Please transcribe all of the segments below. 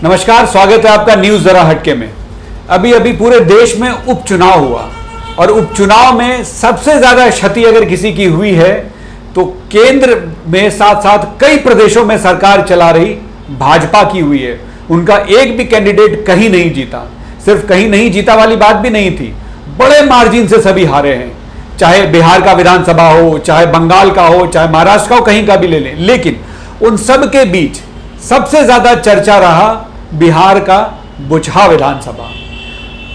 नमस्कार, स्वागत है आपका न्यूज जरा हटके में। अभी अभी पूरे देश में उपचुनाव हुआ और उपचुनाव में सबसे ज्यादा क्षति अगर किसी की हुई है तो केंद्र में साथ साथ कई प्रदेशों में सरकार चला रही भाजपा की हुई है। उनका एक भी कैंडिडेट कहीं नहीं जीता। सिर्फ कहीं नहीं जीता वाली बात भी नहीं थी, बड़े मार्जिन से सभी हारे हैं। चाहे बिहार का विधानसभा हो, चाहे बंगाल का हो, चाहे महाराष्ट्र का हो, कहीं का भी ले लें। लेकिन उन सब के बीच सबसे ज्यादा चर्चा रहा बिहार का बुचहा विधानसभा।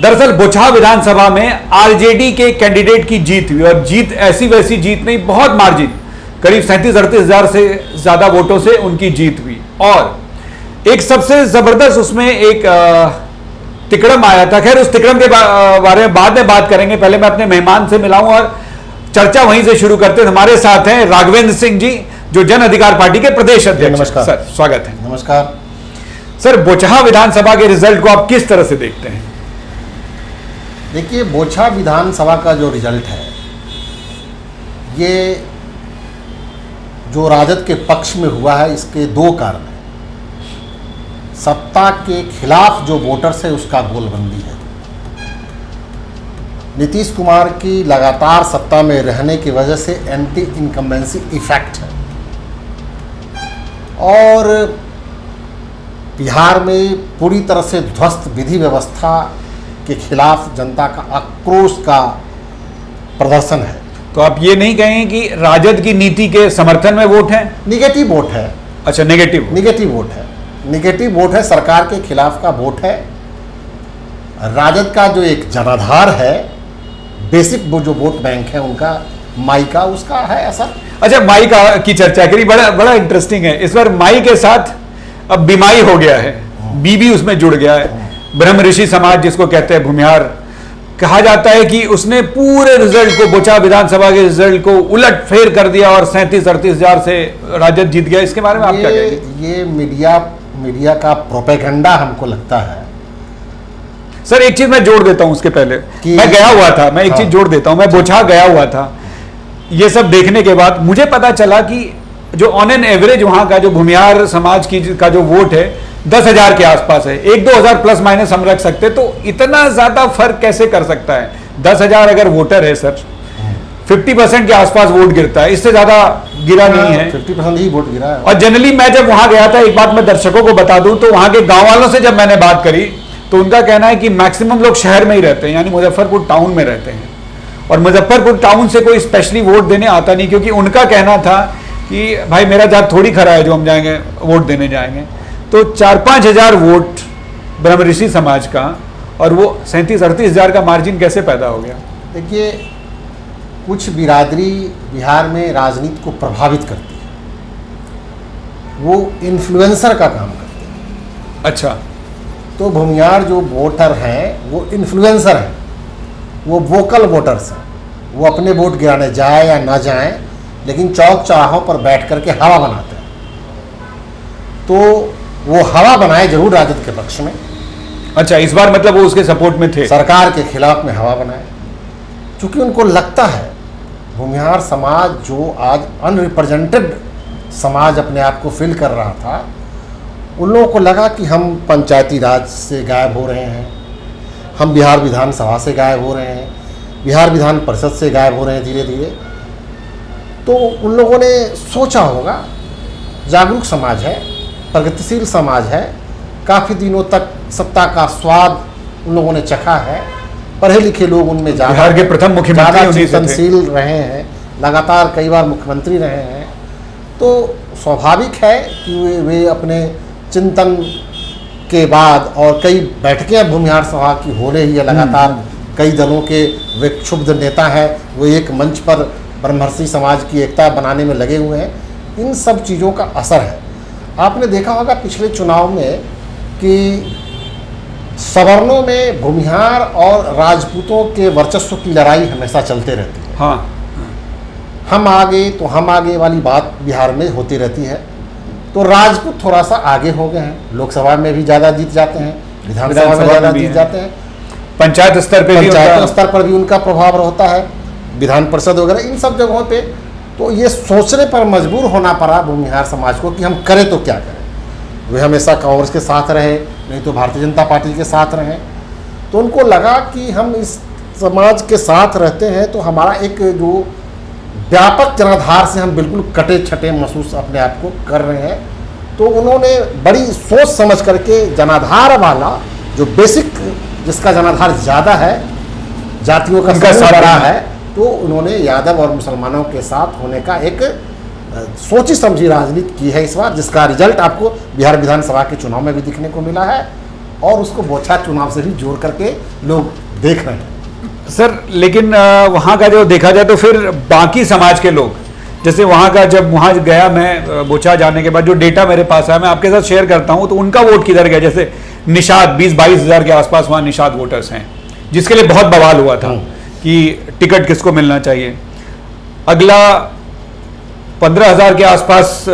दरअसल बुचहा विधानसभा में आरजेडी के कैंडिडेट की जीत हुई और जीत ऐसी वैसी जीत नहीं, बहुत मार्जिन, करीब 37-38 हजार से ज्यादा वोटों से उनकी जीत हुई। और एक सबसे जबरदस्त उसमें एक तिकड़म आया था। खैर उस तिकड़म के बारे में बाद में बात करेंगे, पहले मैं अपने मेहमान से मिलाऊं और चर्चा वहीं से शुरू करते हैं। हमारे साथ हैं राघवेंद्र सिंह जी, जो जन अधिकार पार्टी के प्रदेश अध्यक्ष। नमस्कार सर, स्वागत है। नमस्कार सर, बुचहा विधानसभा के रिजल्ट को आप किस तरह से देखते हैं? देखिए, बुचहा विधानसभा का जो रिजल्ट है, ये जो राजद के पक्ष में हुआ है, इसके दो कारण हैं। सत्ता के खिलाफ जो वोटर्स है उसका गोलबंदी है। नीतीश कुमार की लगातार सत्ता में रहने की वजह से एंटी इनकम्बेंसी इफेक्ट है और बिहार में पूरी तरह से ध्वस्त विधि व्यवस्था के खिलाफ जनता का आक्रोश का प्रदर्शन है। तो आप ये नहीं कहेंगे कि राजद की नीति के समर्थन में वोट है? निगेटिव वोट है। अच्छा, नेगेटिव वोट है। निगेटिव वोट है, सरकार के खिलाफ का वोट है। राजद का जो एक जनाधार है, बेसिक वो जो वोट बैंक है उनका, माई का, उसका है असर। अच्छा, माई का की चर्चा करी, बड़ा इंटरेस्टिंग है। इस बार माई के साथ अब बीमाई हो गया है, बीबी उसमें जुड़ गया है। ब्रह्म ऋषि समाज जिसको कहते हैं, भूमिहार, कहा जाता है कि उसने पूरे रिजल्ट को, बुचहा विधानसभा के रिजल्ट को उलट फेर कर दिया और 37-38 हजार से राजद जीत गया। इसके बारे में आप क्या कहेंगे? ये मीडिया का प्रोपेगेंडा हमको लगता है। सर, एक चीज मैं जोड़ देता हूं उसके पहले, मैं गया हुआ था, मैं एक चीज जोड़ देता हूं, मैं बुचहा गया हुआ था। ये सब देखने के बाद मुझे पता चला कि जो ऑन एन एवरेज वहां का जो भूमिहार समाज की का जो वोट है 10,000 के आसपास है। 1-2 हजार प्लस माइनस हम रख सकते, तो इतना ज्यादा फर्क कैसे कर सकता है? 10,000 अगर वोटर है सर, 50% के आसपास वोट गिरता है, इससे ज्यादा गिरा नहीं है। 50% ही वोट गिरा है। और जनरली मैं जब वहां गया था, एक बात मैं दर्शकों को बता दूं, तो वहां के गांव वालों से जब मैंने बात करी तो उनका कहना है कि मैक्सिमम लोग शहर में ही रहते हैं, यानी मुजफ्फरपुर टाउन में रहते हैं, और मुजफ्फरपुर टाउन से कोई स्पेशली वोट देने आता नहीं, क्योंकि उनका कहना था कि भाई मेरा जात थोड़ी खरा है जो हम जाएंगे वोट देने जाएंगे। तो 4-5 हजार वोट ब्रह्म ऋषि समाज का, और वो 37-38 हजार का मार्जिन कैसे पैदा हो गया? देखिए, कुछ बिरादरी बिहार में राजनीति को प्रभावित करती है, वो इन्फ्लुएंसर का काम करते हैं। अच्छा, तो भूमिहार जो वोटर हैं वो इन्फ्लुएंसर हैं, वो वोकल वोटर्स हैं। वो अपने वोट गिराने जाए या ना जाए, लेकिन चौक चौराहों पर बैठ करके हवा बनाते हैं। तो वो हवा बनाए जरूर राजद के पक्ष में। अच्छा, इस बार मतलब वो उसके सपोर्ट में थे, सरकार के खिलाफ में हवा बनाए, क्योंकि उनको लगता है भूमिहार समाज जो आज अनरिप्रेजेंटेड समाज अपने आप को फील कर रहा था, उन लोगों को लगा कि हम पंचायती राज से गायब हो रहे हैं, हम बिहार विधानसभा से गायब हो रहे हैं, बिहार विधान परिषद से गायब हो रहे हैं धीरे धीरे। तो उन लोगों ने सोचा होगा, जागरूक समाज है, प्रगतिशील समाज है, काफ़ी दिनों तक सत्ता का स्वाद उन लोगों ने चखा है, पढ़े लिखे लोग उनमें बिहार के प्रथम मुख्यमंत्री चिंतनशील रहे हैं, लगातार कई बार मुख्यमंत्री रहे हैं। तो स्वाभाविक है कि वे अपने चिंतन के बाद, और कई बैठकें भूमिहार सभा की हो रही है लगातार, कई दलों के वे क्षुब्ध नेता हैं, वो एक मंच पर ब्रह्मर्षि समाज की एकता बनाने में लगे हुए हैं। इन सब चीज़ों का असर है। आपने देखा होगा पिछले चुनाव में कि सवर्णों में भूमिहार और राजपूतों के वर्चस्व की लड़ाई हमेशा चलते रहती है। हाँ, हम आगे तो हम आगे वाली बात बिहार में होती रहती है। तो राजपूत थोड़ा सा आगे हो गए हैं, लोकसभा में भी ज़्यादा जीत जाते हैं, विधानसभा में ज़्यादा जीत जाते हैं, पंचायत स्तर पर भी उनका प्रभाव रहता है, विधान परिषद वगैरह इन सब जगहों पे। तो ये सोचने पर मजबूर होना पड़ा भूमिहार समाज को कि हम करें तो क्या करें। वे हमेशा कांग्रेस के साथ रहे, नहीं तो भारतीय जनता पार्टी के साथ रहे। तो उनको लगा कि हम इस समाज के साथ रहते हैं तो हमारा एक जो व्यापक जनाधार से हम बिल्कुल कटे छटे महसूस अपने आप को कर रहे हैं। तो उन्होंने बड़ी सोच समझ करके जनाधार वाला जो बेसिक जिसका जनाधार ज़्यादा है, जातियों का समूह बड़ा है, तो उन्होंने यादव और मुसलमानों के साथ होने का एक सोची समझी राजनीति की है इस बार, जिसका रिजल्ट आपको बिहार विधानसभा के चुनाव में भी दिखने को मिला है और उसको बौछार चुनाव से भी जोड़ करके लोग देख रहे हैं। सर लेकिन वहाँ का जो देखा जाए तो फिर बाकी समाज के लोग, जैसे वहाँ का जब वहाँ गया मैं बोचा जाने के बाद जो डेटा मेरे पास आया मैं आपके साथ शेयर करता हूँ, तो उनका वोट किधर गया। जैसे निषाद 20-22 हज़ार के आसपास वहाँ निषाद वोटर्स हैं, जिसके लिए बहुत बवाल हुआ था कि टिकट किसको मिलना चाहिए। अगला 15,000 के आसपास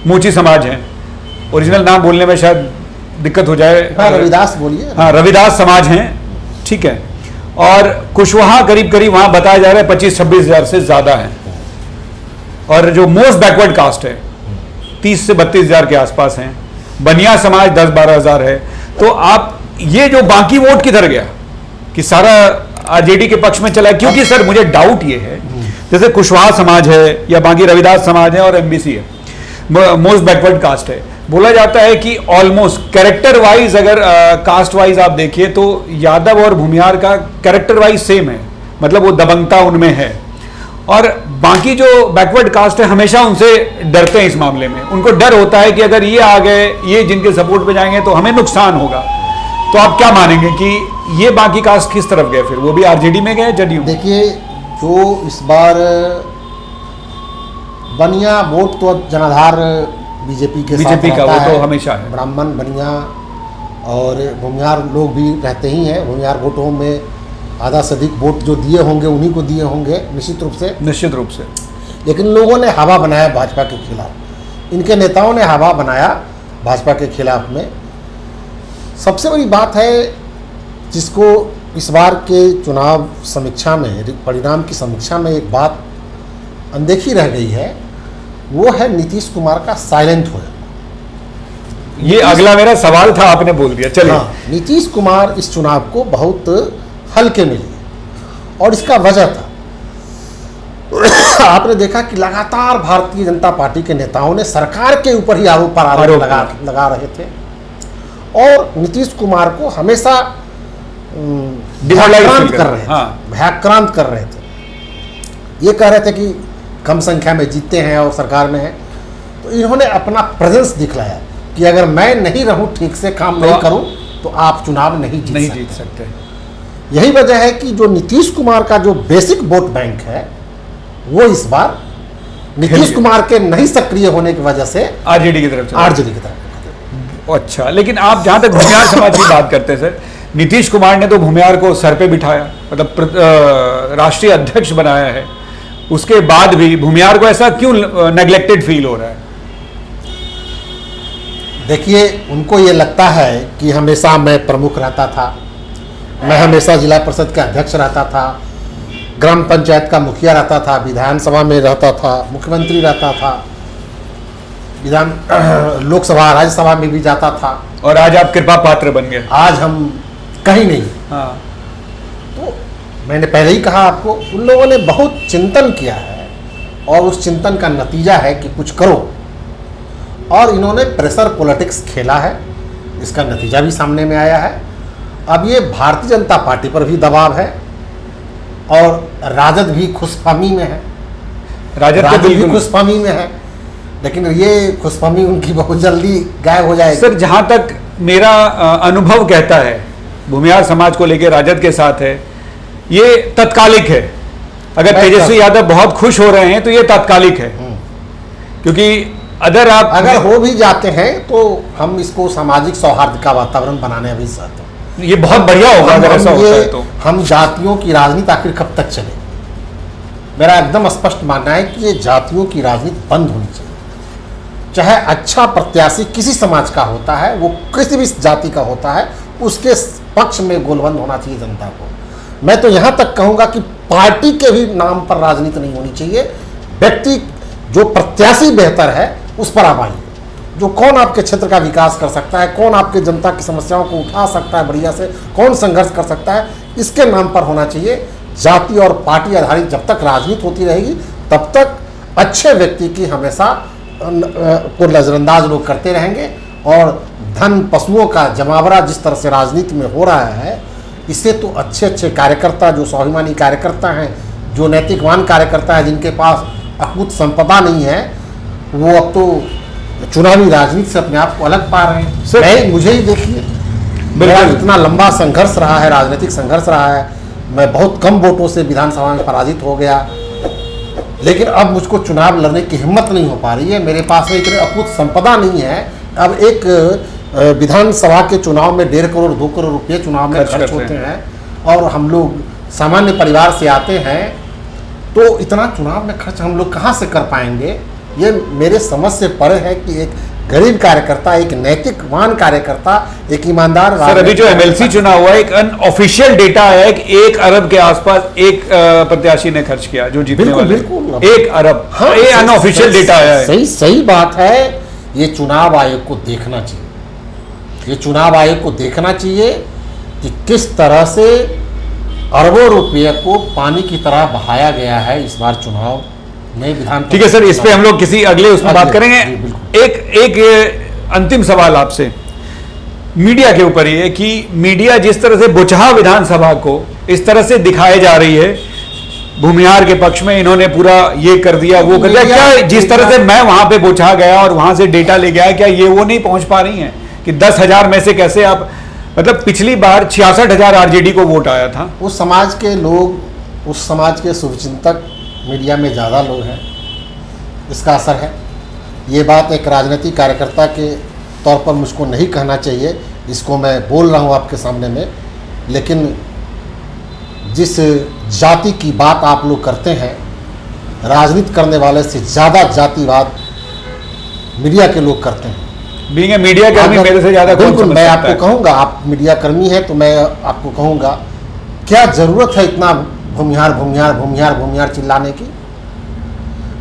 मूची समाज है, ओरिजिनल नाम बोलने में शायद दिक्कत हो जाए। हाँ, रविदास बोलिए। हाँ, रविदास समाज हैं, ठीक है। और कुशवाहा करीब करीब वहां बताया जा रहा है 25-26 हज़ार से ज्यादा है। और जो मोस्ट बैकवर्ड कास्ट है 30 से 32 हज़ार के आसपास हैं। बनिया समाज 10-12 हज़ार है। तो आप ये जो बाकी वोट किधर गया कि सारा आरजेडी के पक्ष में चला? क्योंकि सर मुझे डाउट ये है, जैसे कुशवाहा समाज है या बाकी रविदास समाज है और एमबीसी है, मोस्ट बैकवर्ड कास्ट है, बोला जाता है कि ऑलमोस्ट कैरेक्टर वाइज अगर कास्ट वाइज आप देखिए तो यादव और भूमिहार का कैरेक्टर वाइज सेम है, मतलब वो दबंगता उनमें है। और बाकी जो बैकवर्ड कास्ट है हमेशा उनसे डरते हैं इस मामले में। उनको डर होता है कि अगर ये आ गए, ये जिनके सपोर्ट पे जाएंगे तो हमें नुकसान होगा। तो आप क्या मानेंगे कि ये बाकी कास्ट किस तरफ गए? फिर वो भी आरजेडी में गए, जदयू? देखिए, जो इस बार बनिया वोट तो अब जनाधार बीजेपी का वो तो हमेशा है। ब्राह्मण, बनिया और भूमिहार लोग भी रहते ही हैं। भूमिहार वोटों में आधा से अधिक वोट जो दिए होंगे उन्हीं को दिए होंगे निश्चित रूप से। लेकिन लोगों ने हवा बनाया भाजपा के खिलाफ, इनके नेताओं ने हवा बनाया भाजपा के खिलाफ में। सबसे बड़ी बात है जिसको इस बार के चुनाव समीक्षा में, परिणाम की समीक्षा में एक बात अनदेखी रह गई है, वो है नीतीश कुमार का साइलेंट हो जाना। ये अगला मेरा सवाल था, आपने बोल दिया। चलिए। हाँ, नीतीश कुमार इस चुनाव को बहुत हल्के में लिए और इसका वजह था आपने देखा कि लगातार भारतीय जनता पार्टी के नेताओं ने सरकार के ऊपर ही आरोप लगा रहे थे और नीतीश कुमार को हमेशा भ्रांत कर रहे थे। ये कह रहे थे कि कम संख्या में जीतते हैं और सरकार में हैं। तो इन्होंने अपना प्रेजेंस दिखलाया कि अगर मैं नहीं रहूं, ठीक से काम नहीं करूं, तो आप चुनाव नहीं जीत सकते। यही वजह है कि जो नीतीश कुमार का जो बेसिक वोट बैंक है वो इस बार नीतीश कुमार के नहीं सक्रिय होने की वजह से आरजेडी की तरफ। अच्छा, लेकिन आप जहां तक भूमिहार समाज की बात करते हैं सर, नीतीश कुमार ने तो भूमिहार को सर पे बिठाया, मतलब राष्ट्रीय अध्यक्ष बनाया है। उसके बाद भी भूमिहार को ऐसा क्यों नेग्लेक्टेड फील हो रहा है? देखिए, उनको ये लगता है कि हमेशा मैं प्रमुख रहता था, मैं हमेशा जिला परिषद का अध्यक्ष रहता था, ग्राम पंचायत का मुखिया रहता था, विधानसभा में रहता था, मुख्यमंत्री रहता था, लोकसभा राज्यसभा में भी जाता था, और आज आप कृपा पात्र बन गए। आज हम कहीं नहीं। हाँ। तो मैंने पहले ही कहा आपको, उन लोगों ने बहुत चिंतन किया है और उस चिंतन का नतीजा है कि कुछ करो, और इन्होंने प्रेशर पॉलिटिक्स खेला है, इसका नतीजा भी सामने में आया है। अब ये भारतीय जनता पार्टी पर भी दबाव है और राजद भी खुशफहमी में है। राजद भी खुशफहमी में है, लेकिन ये खुशफहमी उनकी बहुत जल्दी गायब हो जाएगी। सर, जहां तक मेरा अनुभव कहता है भूमिहार समाज को लेकर राजद के साथ है, ये तात्कालिक है। अगर तेजस्वी यादव बहुत खुश हो रहे हैं तो ये तात्कालिक है, क्योंकि अगर हो भी जाते हैं तो हम इसको सामाजिक सौहार्द का वातावरण बनाने भी चाहते हैं। ये बहुत बढ़िया होगा अगर ऐसा होता है तो। हम जातियों की राजनीति आखिर कब तक चले? मेरा एकदम स्पष्ट मानना है कि ये जातियों की राजनीति बंद होनी चाहिए। चाहे अच्छा प्रत्याशी किसी समाज का होता है, वो किसी भी जाति का होता है, उसके पक्ष में गोलबंद होना चाहिए जनता को। मैं तो यहाँ तक कहूँगा कि पार्टी के भी नाम पर राजनीति नहीं होनी चाहिए। व्यक्ति जो प्रत्याशी बेहतर है उस पर आप आइए। जो कौन आपके क्षेत्र का विकास कर सकता है, कौन आपके जनता की समस्याओं को उठा सकता है बढ़िया से, कौन संघर्ष कर सकता है, इसके नाम पर होना चाहिए। जाति और पार्टी आधारित जब तक राजनीति होती रहेगी तब तक अच्छे व्यक्ति की हमेशा को नज़रअंदाज लोग करते रहेंगे। और धन पशुओं का जमावड़ा जिस तरह से राजनीति में हो रहा है, इससे तो अच्छे अच्छे कार्यकर्ता, जो स्वाभिमानी कार्यकर्ता हैं, जो नैतिकवान कार्यकर्ता है, जिनके पास अकूत संपदा नहीं है, वो अब तो चुनावी राजनीति से अपने आप को अलग पा रहे हैं। मैं मुझे ही देखिए, मेरा इतना लंबा संघर्ष रहा है, राजनीतिक संघर्ष रहा है, मैं बहुत कम वोटों से विधानसभा में पराजित हो गया, लेकिन अब मुझको चुनाव लड़ने की हिम्मत नहीं हो पा रही है। मेरे पास में इतनी अकूत संपदा नहीं है। अब एक विधानसभा के चुनाव में 1.5 करोड़ 2 करोड़ रुपये चुनाव में खर्च होते हैं, और हम लोग सामान्य परिवार से आते हैं, तो इतना चुनाव में खर्च हम लोग कहाँ से कर पाएंगे? ये मेरे समझ से परे है कि एक गरीब कार्यकर्ता, एक नैतिकवान कार्यकर्ता, एक ईमानदार। सर, अभी जो एमएलसी चुनाव हुआ, एक अनऑफिशियल डेटा है कि 1 अरब के आसपास एक प्रत्याशी ने खर्च किया जो जीतने वाले। बिल्कुल 1 अरब, हाँ, ये अनऑफिशियल डेटा है। सही बात है। ये चुनाव आयोग को देखना चाहिए, ये चुनाव आयोग को देखना चाहिए कि किस तरह से अरबों रुपये को पानी की तरह बहाया गया है इस बार चुनाव में विधान। ठीक है सर, इस पे हम लोग किसी अगले उसमें बात करेंगे। एक अंतिम सवाल आपसे मीडिया के ऊपर ये कि मीडिया जिस तरह से बुचहा विधानसभा को इस तरह से दिखाई जा रही है, भूमिहार के पक्ष में इन्होंने पूरा ये कर दिया, वो कर दिया, क्या जिस तरह से मैं वहां पे बुचहा गया और वहां से डेटा ले गया, क्या ये वो नहीं पहुंच पा रही हैं कि 10,000 में से कैसे आप, मतलब पिछली बार 66,000 आरजेडी को वोट आया था। उस समाज के लोग, उस समाज के शुभचिंतक मीडिया में ज़्यादा लोग हैं, इसका असर है। ये बात एक राजनीतिक कार्यकर्ता के तौर पर मुझको नहीं कहना चाहिए, इसको मैं बोल रहा हूँ आपके सामने में, लेकिन जिस जाति की बात आप लोग करते हैं, राजनीति करने वाले से ज़्यादा जातिवाद मीडिया के लोग करते हैं। बीइंग ए मीडिया कर्मी मेरे से ज़्यादा बिल्कुल, मैं आपको कहूँगा, आप मीडिया कर्मी हैं तो मैं आपको कहूँगा, क्या ज़रूरत है इतना भूमिहार भूमिहार भूमिहार भूमिहार चिल्लाने की?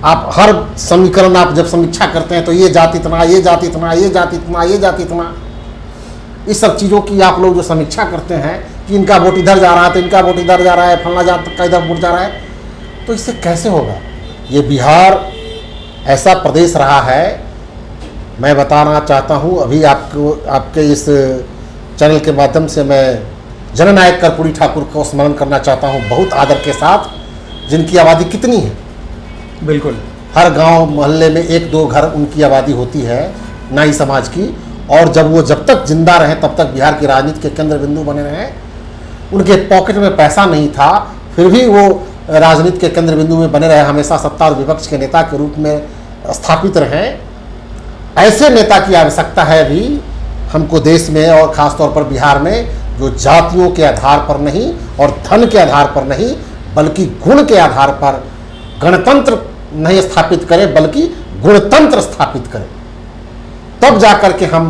आप हर समीकरण आप जब समीक्षा करते हैं तो ये जाति इतना, ये जाति इतना, ये जाति इतना, ये जाति इतना, इस सब चीज़ों की आप लोग जो समीक्षा करते हैं कि इनका वोट इधर जा रहा है तो इनका वोट इधर जा रहा है, फलना जात का इधर वोट जा रहा है, तो इससे कैसे होगा? ये बिहार ऐसा प्रदेश रहा है, मैं बताना चाहता हूँ, अभी आपको आपके इस चैनल के माध्यम से मैं जननायक कर्पूरी ठाकुर को स्मरण करना चाहता हूँ बहुत आदर के साथ, जिनकी आबादी कितनी है, बिल्कुल हर गांव मोहल्ले में 1-2 घर उनकी आबादी होती है नाई समाज की, और जब तक जिंदा रहे तब तक बिहार की राजनीति के केंद्र बिंदु बने रहे। उनके पॉकेट में पैसा नहीं था, फिर भी वो राजनीति के केंद्र बिंदु में बने रहे, हमेशा सत्ता और विपक्ष के नेता के रूप में स्थापित रहे। ऐसे नेता की आवश्यकता है अभी हमको देश में, और ख़ासतौर पर बिहार में, जो जातियों के आधार पर नहीं और धन के आधार पर नहीं बल्कि गुण के आधार पर गणतंत्र नहीं स्थापित करे बल्कि गुणतंत्र स्थापित करे, तब जाकर के हम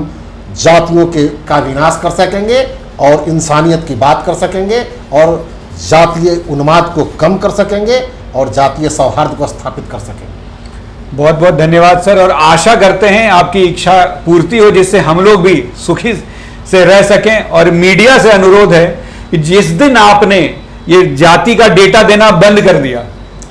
जातियों का विनाश कर सकेंगे और इंसानियत की बात कर सकेंगे और जातीय उन्माद को कम कर सकेंगे और जातीय सौहार्द को स्थापित कर सकेंगे। बहुत बहुत धन्यवाद सर, और आशा करते हैं आपकी इच्छा पूर्ति हो, जिससे हम लोग भी सुखी से रह सकें। और मीडिया से अनुरोध है कि जिस दिन आपने ये जाति का डेटा देना बंद कर दिया,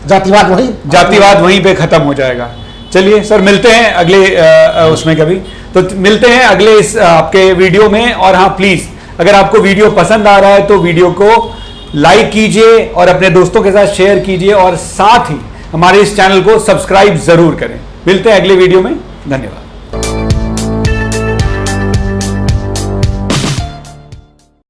जातिवाद वहीं पे खत्म हो जाएगा। चलिए सर, मिलते हैं अगले उसमें कभी, तो मिलते हैं अगले इस आपके वीडियो में। और हाँ, प्लीज अगर आपको वीडियो पसंद आ रहा है तो वीडियो को लाइक कीजिए और अपने दोस्तों के साथ शेयर कीजिए, और साथ ही हमारे इस चैनल को सब्सक्राइब जरूर करें। मिलते हैं अगले वीडियो में, धन्यवाद।